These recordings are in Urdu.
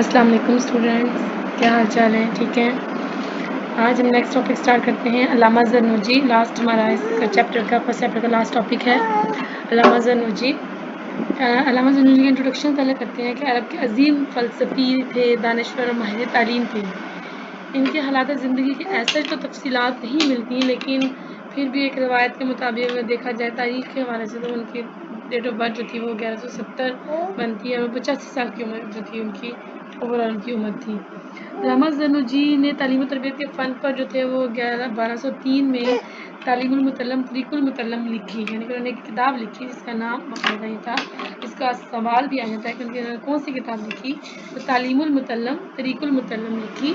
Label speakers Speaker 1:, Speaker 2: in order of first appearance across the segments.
Speaker 1: السلام علیکم اسٹوڈینٹس، کیا حال چال ہیں؟ ٹھیک ہیں؟ آج ہم نیکسٹ ٹاپک اسٹارٹ کرتے ہیں۔ علامہ زرنوجی، لاسٹ ہمارا اس چیپٹر کا فرسٹ چیپٹر کا لاسٹ ٹاپک ہے علامہ زرنوجی۔ علامہ زرنوجی کی انٹروڈکشن پہلے کرتے ہیں کہ عرب کے عظیم فلسفی تھے، دانشور اور ماہر تعلیم تھے۔ ان کے حالات زندگی کے ایسے تو تفصیلات نہیں ملتی، لیکن پھر بھی ایک روایت کے مطابق اگر دیکھا جائے تاریخ کے حوالے سے تو ان کی ڈیٹ آف برتھ جو تھی وہ 1170 بنتی ہے اور 85 سال کی عمر جو تھی ان کی اوور آل کی عمر تھی۔ علامہ زرنوجی نے تعلیم و تربیت کے فن پر جو تھے وہ 1203 میں تعلیم المتلم طریق المتلم لکھی، یعنی کہ انہوں نے ایک کتاب لکھی جس کا نام باقاعدہ یہ تھا۔ اس کا سوال بھی آ جاتا ہے کہ انہوں نے کون سی کتاب لکھی، تو تعلیم المتلم طریق المتلم لکھی۔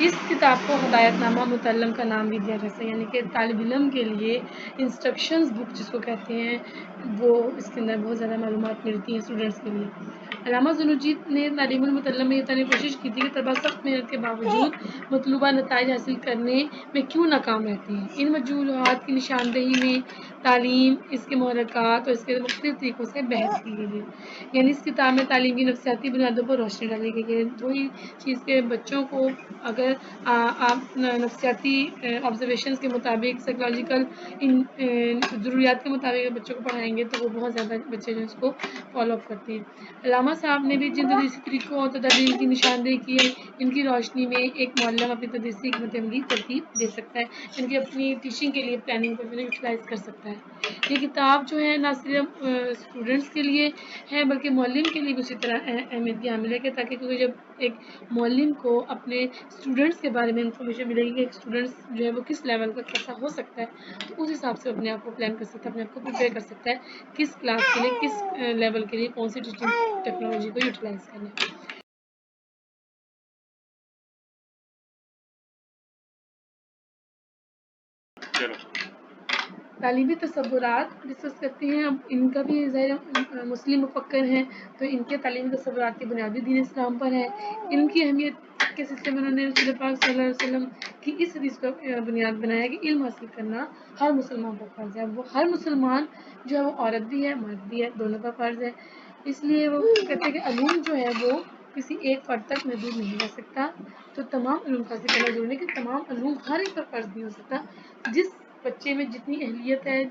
Speaker 1: اس کتاب کو ہدایت نامہ متعلم کا نام بھی دیا جاتا ہے، یعنی کہ طالب علم کے لیے انسٹرکشنز بک جس کو کہتے ہیں، وہ اس کے اندر بہت زیادہ معلومات ملتی ہیں اسٹوڈنٹس کے لیے۔ علامہ زرنوجی نے تعلیم المتلم میں یہ بتانے کی کوشش کی تھی کہ طلباء سخت محنت کے باوجود مطلوبہ نتائج حاصل کرنے میں کیوں ناکام رہتے ہیں۔ ان وجوہات کی نشاندہی میں تعلیم، اس کے محرکات اور اس کے مختلف طریقوں سے بحث کی گئی ہے۔ یعنی اس کتاب میں تعلیم کی نفسیاتی بنیادوں پر روشنی ڈالی گئی ہے۔ وہی چیز کے بچوں کو اگر آپ نفسیاتی آبزرویشنز کے مطابق، سائیکولوجیکل ضروریات کے مطابق بچوں کو پڑھائیں گے تو وہ بہت زیادہ بچے جو اس کو فالو اپ کرتے ہیں۔ علامہ صاحب نے بھی جن تدریسی طریقوں اور تدابیر کی نشاندہی کی ہے، ان کی روشنی میں ایک معلم اپنی تدریسی حکمت عملی ترتیب دے سکتا ہے، ان کی اپنی ٹیچنگ کے لیے پلاننگ کو یوٹیلائز کر سکتا ہے۔ یہ کتاب جو ہے نہ صرف اسٹوڈنٹس کے لیے ہے بلکہ معلم کے لیے بھی اسی طرح اہمیت کی حامل ہے، کہ تاکہ کیونکہ جب ایک معلم کو اپنے اسٹوڈنٹس کے بارے میں انفارمیشن ملے گی کہ ایک اسٹوڈنٹس جو ہے وہ کس لیول کا کیسا ہو سکتا ہے، تو اس حساب سے اپنے آپ کو پلان کر سکتا ہے، اپنے آپ کو پریپیئر کر سکتا ہے کس کلاس کے لیے، کس لیول کے لیے کون سی ٹیچنگ ٹیکنالوجی کو یوٹیلائز کرنا ہے۔ تعلیمی تصورات ڈسکس کرتے ہیں۔ اب ان کا بھی ظاہر مسلم مفکر ہیں تو ان کے تعلیمی تصورات کی بنیادی دین اسلام پر ہے۔ ان کی اہمیت کے سلسلے میں انہوں نے رسول پاک صلی اللہ علیہ وسلم کی اس حدیث پر بنیاد بنایا کہ علم حاصل کرنا ہر مسلمان پر فرض ہے۔ وہ ہر مسلمان جو ہے وہ عورت بھی ہے مرد بھی ہے، دونوں کا فرض ہے۔ اس لیے وہ کہتے ہیں کہ علوم جو ہے وہ کسی ایک فرد تک محدود نہیں رہ سکتا، تو تمام علوم حاصل کرنا ضروری ہے کہ تمام علوم ہر ایک پر فرض نہیں ہو سکتا۔ جس بچے میں جتنی اہلیت ہے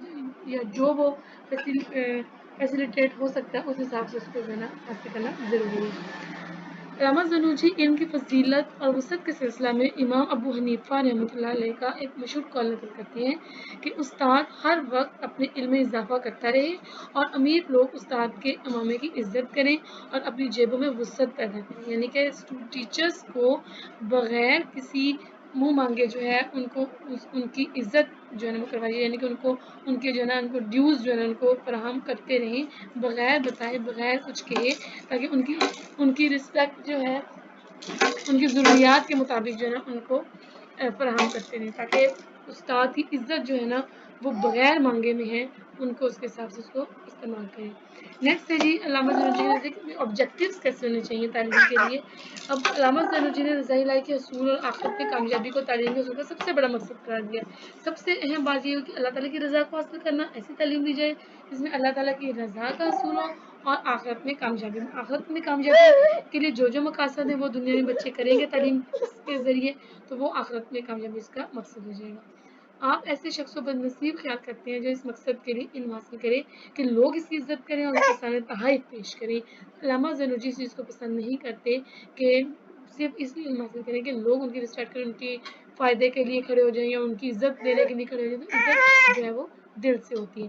Speaker 1: یا جو وہ فیسیلیٹیٹ ہو سکتا ہے اس حساب سے اس کو حاصل کرنا ضروری ہے۔ علامہ زرنوجی علم کی فضیلت اور وسعت کے سلسلہ میں امام ابو حنیفہ رحمۃ اللہ علیہ کا ایک مشہور قول نقل کرتے ہیں کہ استاد ہر وقت اپنے علم میں اضافہ کرتا رہے اور امیر لوگ استاد کے امامے کی عزت کریں اور اپنی جیبوں میں وسعت پیدا کریں، یعنی کہ ٹیچرز کو بغیر کسی منہ مانگے جو ہے ان کو ان کی عزت جو ہے نا وہ کروائی، یعنی کہ ان کو ان کے جو ہے نا ان کو ڈیوز جو ہے نا ان کو فراہم کرتے رہیں بغیر بتائے، بغیر کچھ کہے، تاکہ ان کی رسپیکٹ جو ہے ان کی ضروریات کے مطابق جو ہے نا ان کو فراہم کرتے رہیں، تاکہ استاد کی عزت جو ہے نا وہ بغیر مانگے میں ہے، ان کو اس کے حساب سے اس کو استعمال کریں۔ نیکسٹ ہے جی علامہ زرنوجی کے آبجیکٹیوز کیسے ہونے چاہیے تعلیم کے لیے۔ اب علامہ زرنوجی نے رضاء الہی کے حصول اور آخرت میں کامیابی کو تعلیم کے حصول کا سب سے بڑا مقصد قرار دیا۔ سب سے اہم بات یہ ہے کہ اللہ تعالیٰ کی رضا کو حاصل کرنا، ایسی تعلیم دی جائے جس میں اللہ تعالیٰ کی رضا کا حصول ہو اور آخرت میں کامیابی۔ آخرت میں کامیابی کے لیے جو مقاصد ہیں وہ دنیا میں بچے کریں گے تعلیم کے ذریعے، تو وہ آخرت میں کامیابی اس کا مقصد ہو جائے گا۔ آپ ایسے شخص کو بدنصیب خیال کرتے ہیں جو اس مقصد کے لیے علم حاصل کرے کہ لوگ اس کی عزت کریں اور اس کے سامنے تحائف پیش کریں۔ علامہ زرنوجی اس چیز کو پسند نہیں کرتے کہ صرف اس لیے علم حاصل کریں کہ لوگ ان کی رسپیکٹ کریں، ان کی فائدے کے لیے کھڑے ہو جائیں یا ان کی عزت دینے کے لیے کھڑے ہو جائیں، تو عزت جو ہے وہ دل سے ہوتی ہے۔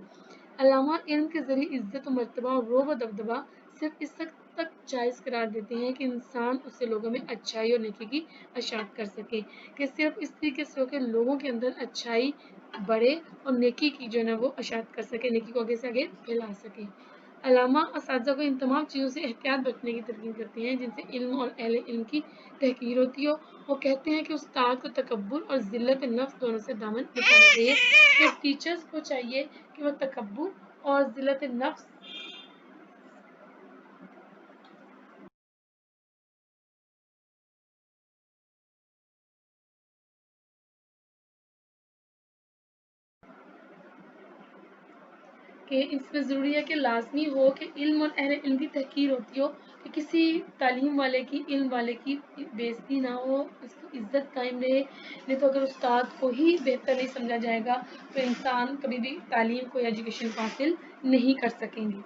Speaker 1: علامہ علم کے ذریعے عزت و مرتبہ اور رعب و دبدبہ صرف اس حد تک جائز قرار دیتے ہیں کہ انسان اس سے لوگوں میں اچھائی اور نیکی کی اشاعت کر سکے، کہ صرف اس طریقے سے ہو کہ لوگوں کے اندر اچھائی بڑھے اور نیکی کی جو ہے نا وہ اشاعت کر سکے، نیکی کو آگے سے آگے پھیلا سکے۔ علامہ اساتذہ کو ان تمام چیزوں سے احتیاط برتنے کی تلقین کرتے ہیں جن سے علم اور اہل علم کی تحقیر ہوتی ہو۔ وہ کہتے ہیں کہ استاد کو تکبر اور ذلت نفس دونوں سے دامن بچانا چاہیے، کہ ٹیچرز کو چاہیے کہ وہ تکبر اور ذلت نفس کہ اس میں ضروری ہے کہ لازمی ہو کہ علم اور اہل علم کی تحقیر ہوتی ہو، کہ کسی تعلیم والے کی، علم والے کی بےعزتی نہ ہو، اس کی عزت قائم رہے. نہیں تو اگر استاد کو ہی بہتر نہیں سمجھا جائے گا تو انسان کبھی بھی تعلیم کو یا ایجوکیشن کو حاصل نہیں کر سکیں گے.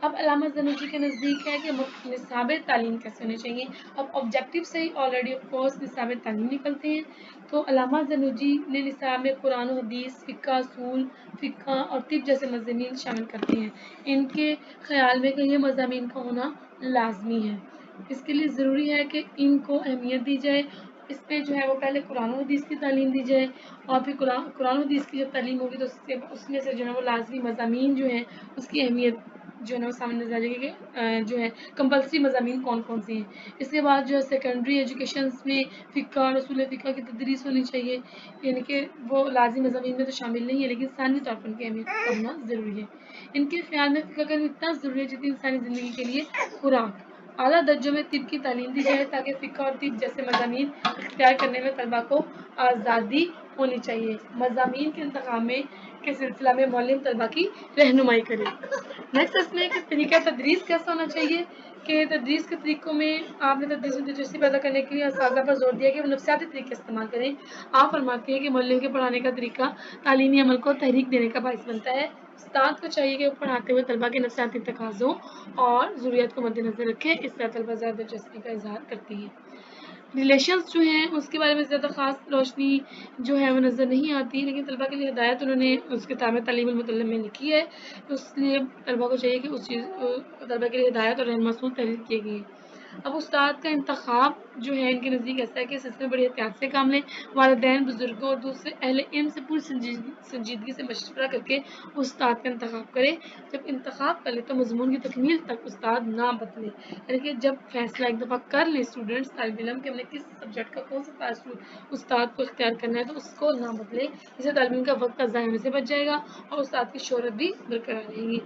Speaker 1: اب علامہ زنوجی کے نزدیک ہے کہ نصاب تعلیم کیسے ہونے چاہیے. اب آبجیکٹو سے ہی آلریڈی آف کورس نصاب تعلیم نکلتے ہیں. تو علامہ زنوجی نے نصاب میں قرآن و حدیث، فقہ اصول، فقہ اور طب جیسے مضامین شامل کرتے ہیں. ان کے خیال میں کہ یہ مضامین کا ہونا لازمی ہے. اس کے لیے ضروری ہے کہ ان کو اہمیت دی جائے. اس میں جو ہے وہ پہلے قرآن و حدیث کی تعلیم دی جائے اور پھر قرآن و حدیث کی جب تعلیم ہوگی تو اس میں سے جو ہے وہ لازمی مضامین جو ہیں اس کی اہمیت جو ہے نا وہ سامنے نظر آ جائے گی کہ جو ہے کمپلسری مضامین کون کون سے ہیں. اس کے بعد جو ہے سیکنڈری ایجوکیشن میں فقہ اور اصول فقہ کی تدریس ہونی چاہیے. یعنی کہ وہ لازمی مضامین میں تو شامل نہیں ہے لیکن ثانوی طور پر ان کی اہمیت کرنا ضروری ہے. ان کے خیال میں فقہ کا اتنا ضروری ہے جتنی انسانی زندگی کے لیے خوراک. اعلیٰ درجوں میں طب کی تعلیم دی جائے تاکہ فقہ اور طب جیسے مضامین اختیار کرنے میں طلباء کو آزادی ہونی چاہیے. مضامین کے انتخاب میں کے سلسلہ میں معلم طلباء کی رہنمائی کرے. نیکسٹ اس میں طریقہ تدریس کیسا ہونا چاہیے کہ تدریس کے طریقوں میں آپ نے تدریس میں دلچسپی پیدا کرنے کے لیے اساتذہ پر زور دیا کہ وہ نفسیاتی طریقے استعمال کریں. آپ فرماتے ہیں کہ معلم کے پڑھانے کا طریقہ تعلیمی عمل کو تحریک دینے کا باعث بنتا ہے. استاد کو چاہیے کہ وہ پڑھاتے ہوئے طلباء کے نفسیاتی تقاضوں اور ضروریات کو مد نظر رکھے. اس طرح طلباء زیادہ دلچسپی کا اظہار کرتی ہیں. ریلیشنز جو ہیں اس کے بارے میں زیادہ خاص روشنی جو ہے وہ نظر نہیں آتی لیکن طلباء کے لیے ہدایت انہوں نے اس کتاب تعلیم المتعلم میں لکھی ہے. اس لیے طلباء کو چاہیے کہ اس چیز طلباء کے لیے ہدایت اور رہنما اصول تحریر کیے گئے ہیں. اب استاد کا انتخاب جو ہے ان کے نزدیک ایسا ہے کہ اس میں بڑی احتیاط سے کام لیں. والدین، بزرگوں اور دوسرے اہل علم سے پوری سنجیدگی سے مشورہ کر کے استاد کا انتخاب کرے. جب انتخاب کر لے تو مضمون کی تکمیل تک استاد نہ بدلے. یعنی کہ جب فیصلہ ایک دفعہ کر لیں اسٹوڈنٹس طالب علم کہ ہم نے کس سبجیکٹ کا کون سا استاد کو اختیار کرنا ہے تو اس کو نہ بدلے. اسے طالب علم کا وقت کا ضائع ہونے سے بچ جائے گا اور استاد کی شہرت بھی برقرار رہے گی.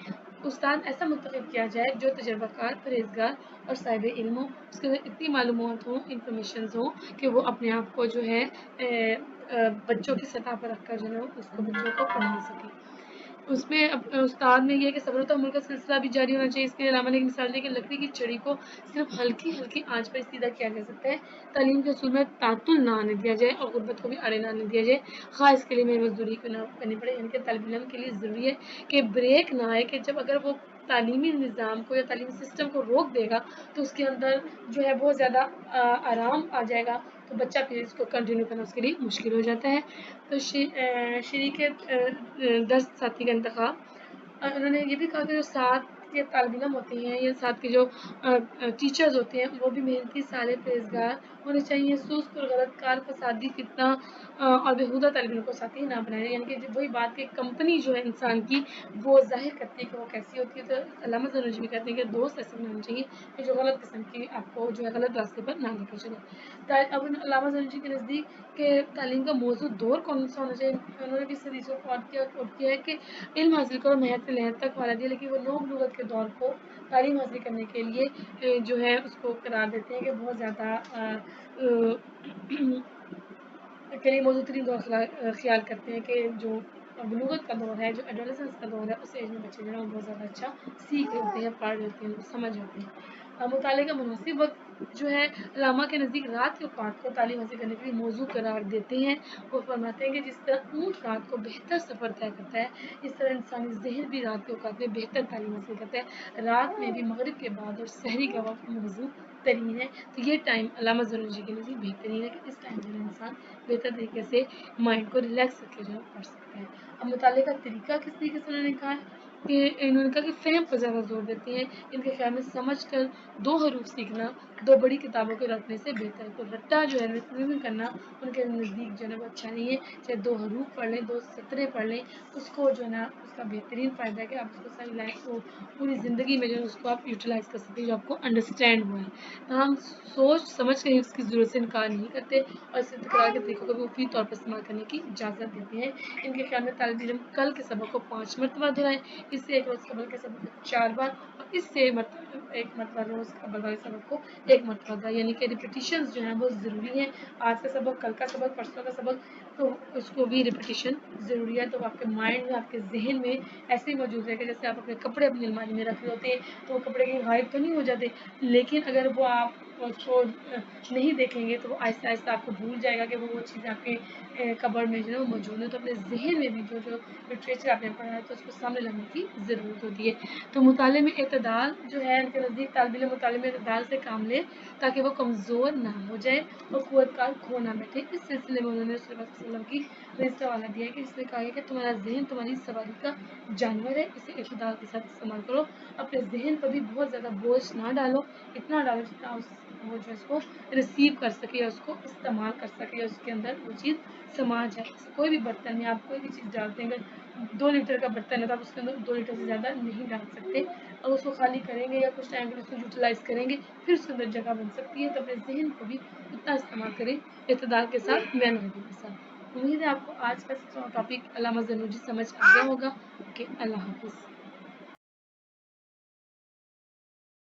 Speaker 1: استاد ایسا منتخب کیا جائے جو تجربہ کار، پرہیزگار اور صاحب علم ہو. اس کے اندر اتنی معلومات ہوں، انفارمیشنز ہوں کہ وہ اپنے آپ کو جو ہے بچوں کی سطح پر رکھ کر جو ہے اس کو بچوں کو پڑھا سکے. اس میں استاد میں یہ ہے کہ صبر و تحمل کا سلسلہ بھی جاری ہونا چاہیے. اس کے علامہ نے ایک مثال دی کہ لکڑی کی چھڑی کو صرف ہلکی ہلکی آنچ پر سیدھا کیا جا سکتا ہے. تعلیم کے اصول میں تعطل نہ آنے دیا جائے اور غربت کو بھی آڑے نہ آنے دیا جائے خواہ اس کے لیے میں مزدوری کو نہ کرنی پڑے. یعنی کہ طالب علم کے لیے ضروری ہے کہ بریک نہ آئے کہ جب اگر وہ تعلیمی نظام کو یا تعلیمی سسٹم کو روک دے گا تو اس کے اندر جو ہے بہت زیادہ آرام آ جائے گا تو بچہ پھر اس کو کنٹینیو کرنا اس کے لیے مشکل ہو جاتا ہے. تو شریک درس ساتھی کا انتخاب انہوں نے یہ بھی کہا کہ جو ساتھ کے طالب علم ہوتے ہیں یا ساتھ کے جو ٹیچرز ہوتے ہیں وہ بھی محنتی، صالح، پرہیزگار ہونے چاہیے. سست اور غلط کار، فسادی، فتنہ اور بےہودہ طالب علم کو ساتھی نہ بنائے. یعنی کہ وہی بات کہ کمپنی جو ہے انسان کی وہ ظاہر کرتی ہے کہ وہ کیسی ہوتی ہے. تو علامہ زنوجی بھی کہتے ہیں کہ دوست ایسے بنانے چاہیے کہ جو غلط قسم کی آپ کو جو ہے غلط راستے پر نہ لے کے چلے. اب علامہ زنوجی کے نزدیک کہ تعلیم کا موضوع دور کون سا ہونا چاہیے. انہوں نے بھی اس حدیث کو کوٹ کیا ہے کہ علم حاصل کرو محض سے لحد تک والا دیا. لیکن وہ لوگ لغت کے دور کو تعلیم حاصل کرنے کے لیے جو ہے اس کو قرار دیتے ہیں کہ بہت زیادہ کئی موضوع ترین دور خیال کرتے ہیں کہ جو بلوغت کا دور ہے، جو ایڈولسنس کا دور ہے، اس ایج میں بچے جو ہیں وہ بہت زیادہ اچھا سیکھ لیتے ہیں، پڑھ لیتے ہیں، سمجھ لیتے ہیں. مطالعے کا مناسب وقت جو ہے علامہ کے نزدیک رات کے اوقات کو تعلیم حاصل کرنے کے لیے موضوع قرار دیتے ہیں. وہ فرماتے ہیں کہ جس طرح اونٹ رات کو بہتر سفر طے کرتا ہے اس طرح انسانی ذہن بھی رات کے اوقات میں بہتر تعلیم حاصل کرتا ہے. رات میں بھی مغرب کے بعد اور سحری کا وقت موضوع ترین ہے. تو یہ ٹائم علامہ زنوجی کے نزدیک بہترین ہے کہ اس ٹائم میں انسان بہتر طریقے سے مائنڈ کو ریلیکس کر کے جو پڑھ سکتا ہے. اب مطالعے کا طریقہ کس طریقے سے انہوں نے کہا ہے کہ انہوں نے کہا کہ فہم پر زیادہ زور دیتے ہیں. ان کے خیال میں سمجھ کر 2 حروف سیکھنا 2 بڑی کتابوں کے رٹنے سے بہتر ہے. تو رٹا جو ہے ریویژن کرنا ان کے نزدیک جو ہے وہ اچھا نہیں ہے. چاہے 2 حروف پڑھ لیں، 2 سطریں پڑھ لیں، اس کو جو ہے نا اس کا بہترین فائدہ ہے کہ آپ اس کو ساری لائف کو پوری زندگی میں جو ہے اس کو آپ یوٹیلائز کر سکتے ہیں جو آپ کو انڈرسٹینڈ ہوا ہے. ہم سوچ سمجھ کر اس کی ضرورت سے انکار نہیں کرتے اور اس تکرار کے طریقوں کو بھی مفید طور پر استعمال کرنے کی اجازت دیتے ہیں. ان کے خیال میں طالب علم کل کے سبق کو 5 مرتبہ دہرائیں، اس سے ایک روز قبل کے سبق کو 4 بار اور اس سے ایک مرتبہ روز قبل والے سبق کو 1 مرتبہ. یعنی کہ ریپیٹیشنز جو ہیں وہ ضروری ہیں. آج کا سبق، کل کا سبق، پرسوں کا سبق تو اس کو بھی ریپیٹیشن ضروری ہے. تو آپ کے مائنڈ میں آپ کے ذہن میں ایسے ہی موجود رہے گا جیسے آپ اپنے کپڑے اپنی الماری میں رکھ رہے ہوتے ہیں تو وہ کپڑے کے غائب تو نہیں ہو جاتے, لیکن اگر وہ آپ اس کو نہیں دیکھیں گے تو وہ آہستہ آہستہ آپ کو بھول جائے گا کہ وہ چیزیں آپ کے کبرڈ میں جو ہے وہ موجود ہے. تو اپنے ذہن میں بھی جو لٹریچر آپ نے پڑھا ہے تو اس کو سامنے لانے کی ضرورت ہوتی ہے. تو مطالعے میں اعتدال جو ہے ان کے نزدیک طالب علم مطالعے میں اعتدال سے کام لے تاکہ وہ کمزور نہ ہو جائے اور قوت کا کھو نہ بیٹھے. اس سلسلے میں انہوں نے صلی اللہ علیہ وسلم کی حدیث کا حوالہ دیا ہے کہ اس نے کہا ہے کہ تمہارا ذہن تمہاری سواری کا جانور ہے, اسے اعتدال کے ساتھ استعمال کرو. اپنے ذہن پر بھی بہت زیادہ بوجھ نہ ڈالو, اتنا ڈالو جتنا وہ جو اس کو ریسیو کر سکے, اس کو استعمال کر سکے, اس کے اندر وہ چیز سما جائے. کوئی بھی برتن میں آپ کوئی بھی چیز ڈالتے ہیں, اگر 2 لیٹر کا برتن ہے تو آپ اس کے اندر 2 لیٹر سے زیادہ نہیں ڈال سکتے, اور اس کو خالی کریں گے یا کچھ ٹائم کے لیے اس کو یوٹیلائز کریں گے پھر اس کے اندر جگہ بن سکتی ہے. تو اپنے ذہن کو بھی اتنا استعمال کریں اعتدال کے ساتھ, محنت کے ساتھ. امید ہے آپ کو آج کا ٹاپک علامہ زرنوجی سمجھ آ گیا ہوگا. اوکے, اللہ حافظ.